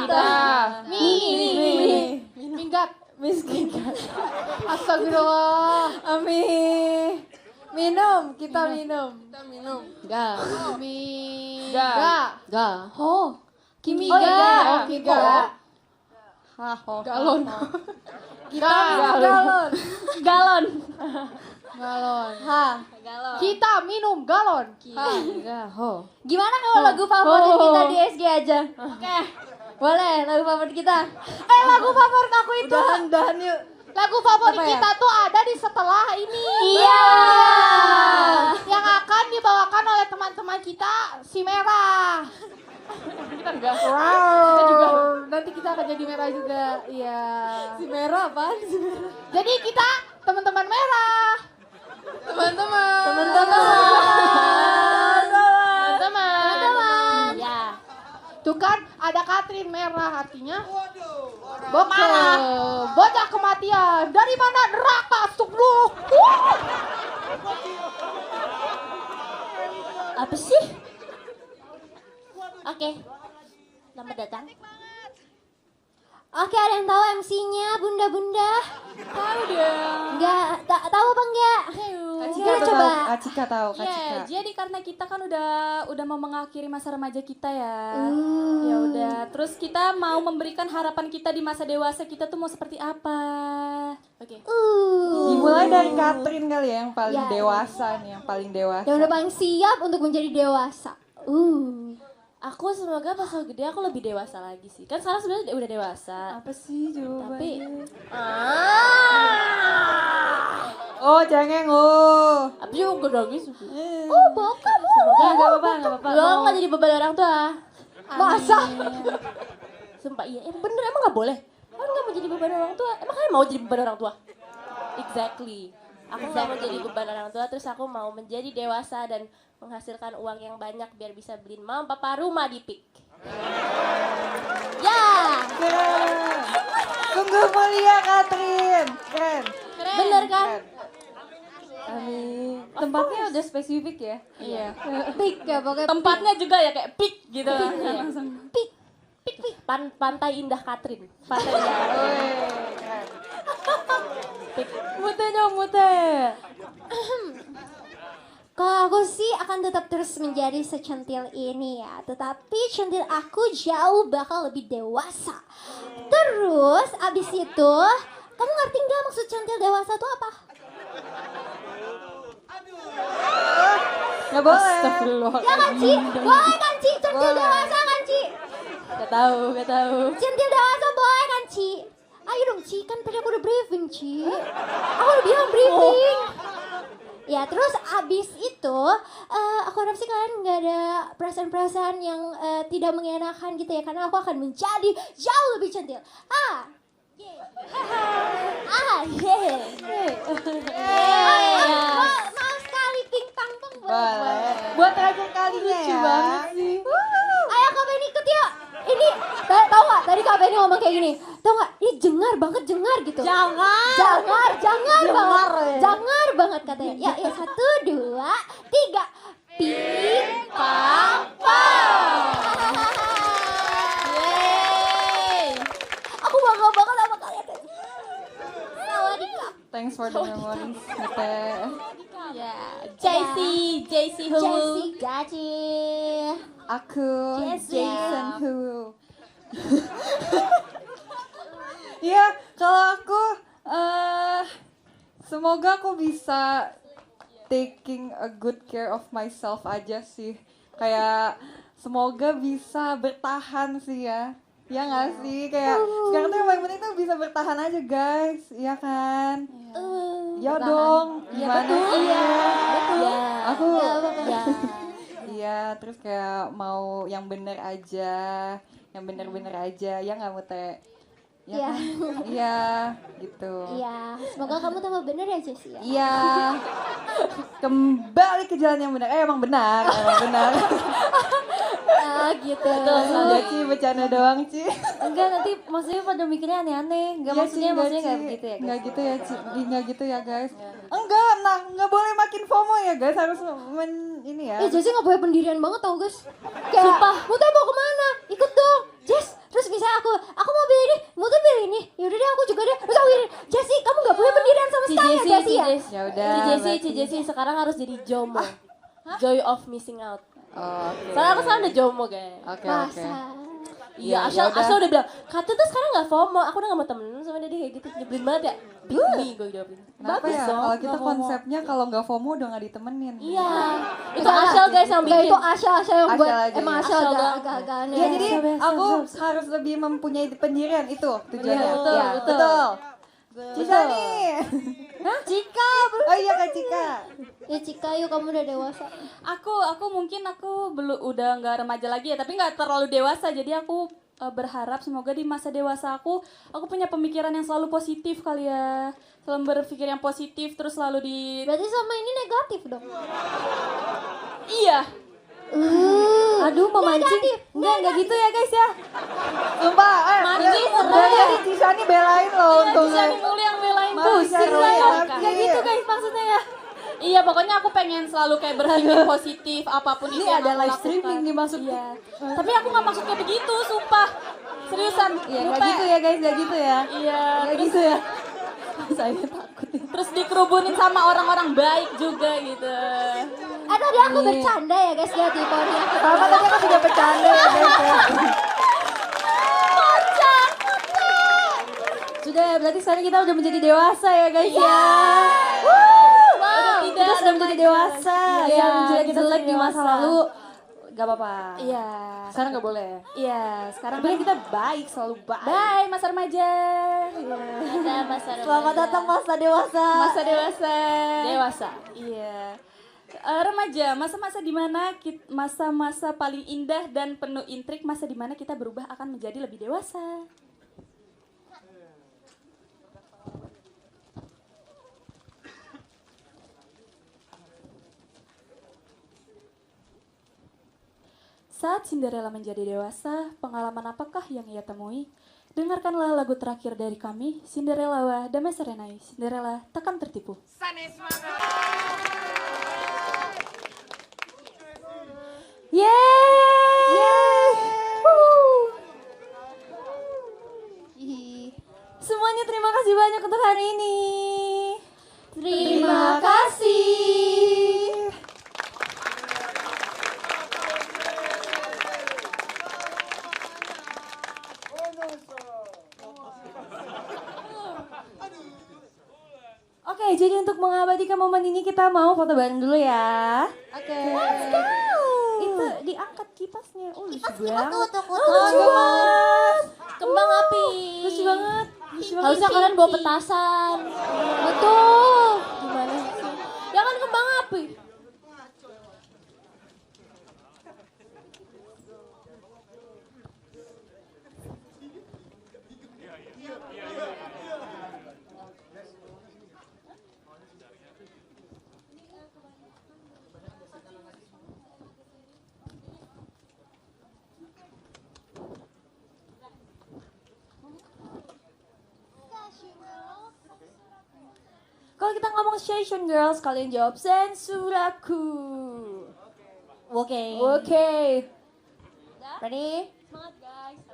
Minggat. Miskin. Astagfirullah. Minum. Kita minum. Ga. Ga. Oh. Kimiga. Kimiga. Galon. Kita minum galon. Galon. Galon. Galon. Kita minum galon. Gimana kalau lagu favorit kita di SG aja? Oke. Boleh, lagu favorit kita. Lagu favorit aku itu. Dahan yuk. Lagu favorit Apa ya? kita tuh ada di setelah ini. Iya. Yang akan dibawakan oleh teman-teman kita si Merah. Kita enggak. Wow. Nanti kita akan jadi Merah juga. Iya. Si merah apaan? Si merah. Jadi kita teman-teman Merah. Teman-teman. Teman-teman. Ya. Tuh kan ada Katrin merah artinya bocah kematian. Dari mana neraka Astagfirullah. Apa sih? Oke. Selamat datang. Oke, ada yang tahu MC-nya, Bunda-bunda? Tahu dong. Enggak, tahu apa enggak? Cika coba. Kak Cika tahu, Kak Ya, Cika. jadi karena kita kan udah mau mengakhiri masa remaja kita ya. Ya udah, terus kita mau memberikan harapan kita di masa dewasa kita tuh mau seperti apa? Oke. Dimulai dari Katrin kali ya, yang paling Ya. dewasa nih, yang paling dewasa. Yang udah paling siap untuk menjadi dewasa. Aku semoga pas aku gede aku lebih dewasa lagi sih. Kan sekarang sebenarnya udah dewasa. Apa sih Tapi jawabannya? Oh, cengeng oh. apa sih gue nangis? Oh, bokap. Semoga enggak apa-apa. Lo nggak jadi beban orang tua. Masa? Sumpah iya, bener emang gak boleh? Kan gak mau jadi beban orang tua, emang kalian mau jadi beban orang tua? Exactly. Aku gak mau jadi beban orang tua, terus aku mau menjadi dewasa dan menghasilkan uang yang banyak biar bisa beliin mama papa rumah di PIK. Ya. Keren. Sungguh mulia Katrin. Keren. Bener kan? Amin. Tempatnya udah spesifik ya? Iya. Pik ya pokoknya. Tempatnya juga ya kayak PIK gitu. PIK. PIK. Pantai Indah Katrin. Pantai Indah. Keren. PIK. Mute dong, mute. Kalau aku sih akan tetap terus menjadi secentil ini ya. Tetapi centil aku jauh bakal lebih dewasa. Terus abis itu, kamu ngerti nggak maksud centil dewasa itu apa? Nggak boleh. Ya kan Ci? Boleh kan Ci? Centil dewasa kan Ci? Gak tahu. Centil dewasa boleh kan Ci? Ayo dong Ci, kan tadi aku udah briefing Ci. Aku udah bilang briefing. Ya terus abis itu aku harap sih kalian nggak ada perasaan-perasaan yang tidak mengenakan gitu ya, karena aku akan menjadi jauh lebih centil. Mau sekali pingpang pong Boleh. Buat terakhir kalinya ya. Ayo Kak Benny ikut yuk. Ini tau gak tadi Kak Benny ngomong kayak gini, tau gak ini jengar banget gitu. Jangar banget katanya. Ya 1, 2, 3 pingpang pong. Aku bangga banget sama kalian. Sawadika. Thanks for the memories, Mete. JC Hulu. Gaji. Aku Jesse. Jason Hu. Ya, kalau aku semoga aku bisa taking a good care of myself aja sih. Kayak semoga bisa bertahan sih ya. Ya nggak sih? Kayak sekarang tuh yang paling penting tuh bisa bertahan aja guys. Iya kan? Ya dong. Gimana sih? Betul. Aku Ya. iya, terus kayak mau yang bener aja, yang bener-bener aja, ya nggak Mute? Ya Iya. kan? Iya, gitu. Iya, semoga kamu tambah bener ya Jessie ya. Iya, kembali ke jalan yang benar. Emang benar. Gitu. Enggak Ci, bercanda doang Ci. Enggak, nanti maksudnya pada mikirnya aneh-aneh. Enggak Iya, maksudnya Ci, maksudnya Ci. enggak begitu ya, guys. Nggak gitu ya Ci, nggak gitu ya guys. Enggak, nah nggak boleh makin FOMO ya guys, harus ini ya. Jessie gak boleh pendirian banget tau guys. Kayak, sumpah, Muta mau kemana? Ikut dong, Jess. Terus misalnya aku mau pilih ini, Muta pilih ini. Yaudah deh, aku juga deh. Terus aku pilih, Jessie kamu gak boleh pendirian sama sekali ya Jessie ya? Ya udah. Ci Jessie sekarang harus jadi JOMO. Joy of missing out. Oh, oke. Soalnya aku sekarang udah JOMO guys. Oke. Masa. Iya, Ya Asal udah bilang, Kata tuh sekarang gak FOMO, aku udah gak mau temenan sama dia kayak gitu. Nyebelin banget ya. Bingung gue jawabin. Kenapa Bagus ya? dong, Kalau nggak kita FOMO. konsepnya kalau nggak FOMO udah nggak ditemenin. Iya, itu Asal guys yang Enggak, bikin. itu Asya yang buat Asya aja emang ya. Asya Asya doang. agak aneh. Iya, jadi aku harus lebih mempunyai pendirian itu tujuannya. Iya, betul, Ya, betul. betul. Cika nih. Cika, Oh iya Kak Cika. Ya Cika, yuk kamu udah dewasa. Aku mungkin belum udah nggak remaja lagi ya, tapi nggak terlalu dewasa. Jadi aku berharap semoga di masa dewasa aku punya pemikiran yang selalu positif kali ya. Selalu berpikir yang positif, terus selalu di... Berarti sama ini negatif dong. Iya. Aduh memancing. Enggak gitu ya guys ya. Sumpah, Mancing, dari Cisani belain loh untuk Bisa dimulai yang belain Malu pusing Cisani lah ya. lagi. Kayak gitu guys maksudnya ya. Iya, pokoknya aku pengen selalu kayak berpikir positif apapun itu Ini yang ada aku live lakukan. streaming nih masuk. Iya. Tapi aku nggak maksud kayak begitu, sumpah. Seriusan. Iya Lupa. gak gitu ya guys, gak gitu ya. Iya. Gak Terus, gitu ya. Saya takut. terus dikerubunin sama orang-orang baik juga gitu. Tadi aku bercanda ya guys, lihat di poni aku. Sama tadi aku juga bercanda ya guys ya. Sudah, berarti sekarang kita udah menjadi dewasa ya guys ya. Wow, Kita sudah menjadi dewasa. Iya, Yang jelek kita jelek di sudah masa dewasa. lalu gak apa-apa. Iya. Sekarang gak boleh. Iya, sekarang Tapi kan kita baik, selalu baik. bye masa remaja. Iya. Ada masa Selamat datang masa dewasa. Masa dewasa. dewasa. Iya. Remaja, masa-masa di mana masa-masa paling indah dan penuh intrik, masa di mana kita berubah akan menjadi lebih dewasa. Saat Cinderella menjadi dewasa, pengalaman apakah yang ia temui? Dengarkanlah lagu terakhir dari kami, Cinderella Damai Serenai. Cinderella, takkan tertipu. Semuanya terima kasih banyak untuk hari ini. Terima kasih. Oke, jadi untuk mengabadikan momen ini kita mau foto bareng dulu ya. Oke. Let's go. Itu diangkat kipasnya. Oh, lucu banget. Lucu banget. Kembang api. Lucu banget. Lucu banget. Harusnya kalian bawa petasan. Betul. Gimana sih? Ya kan kembang api. Kalau kita ngomong session girls, kalian jawab sensuraku. Oke. Oke. Ready? Semangat guys. 1,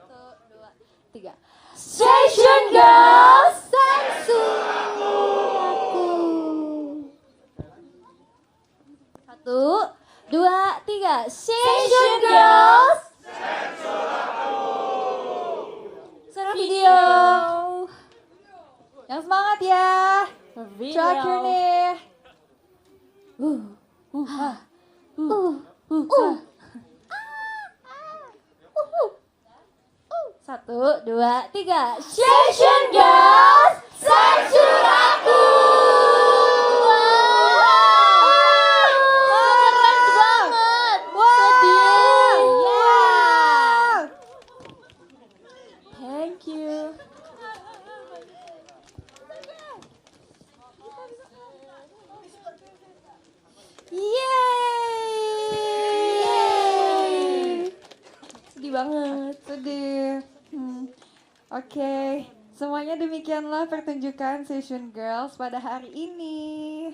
2, 3. Session girls, Sensuraku. 1, 2, 3. Session girls. Suara video. Yang semangat ya. Terakhir nih. Satu, dua, tiga. Session girls, sensuraku. Keren banget. Sedih. Yeah. Thank you. Yeay. Sedih banget. Sedih. Oke, semuanya demikianlah pertunjukan Session Girls pada hari ini.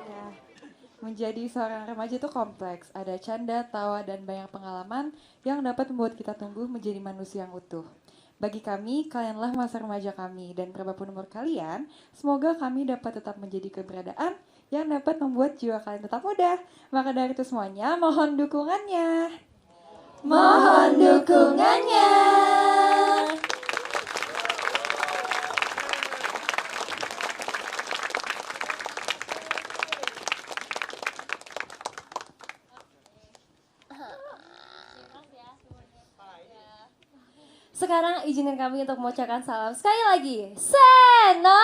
Ya, menjadi seorang remaja itu kompleks. Ada canda, tawa, dan banyak pengalaman yang dapat membuat kita tumbuh menjadi manusia yang utuh. Bagi kami, kalianlah masa remaja kami. Dan berapapun umur kalian, semoga kami dapat tetap menjadi keberadaan yang dapat membuat jiwa kalian tetap muda. Maka dari itu semuanya, mohon dukungannya. Mohon dukungannya. Sekarang izinkan kami untuk mengucapkan salam sekali lagi. Seno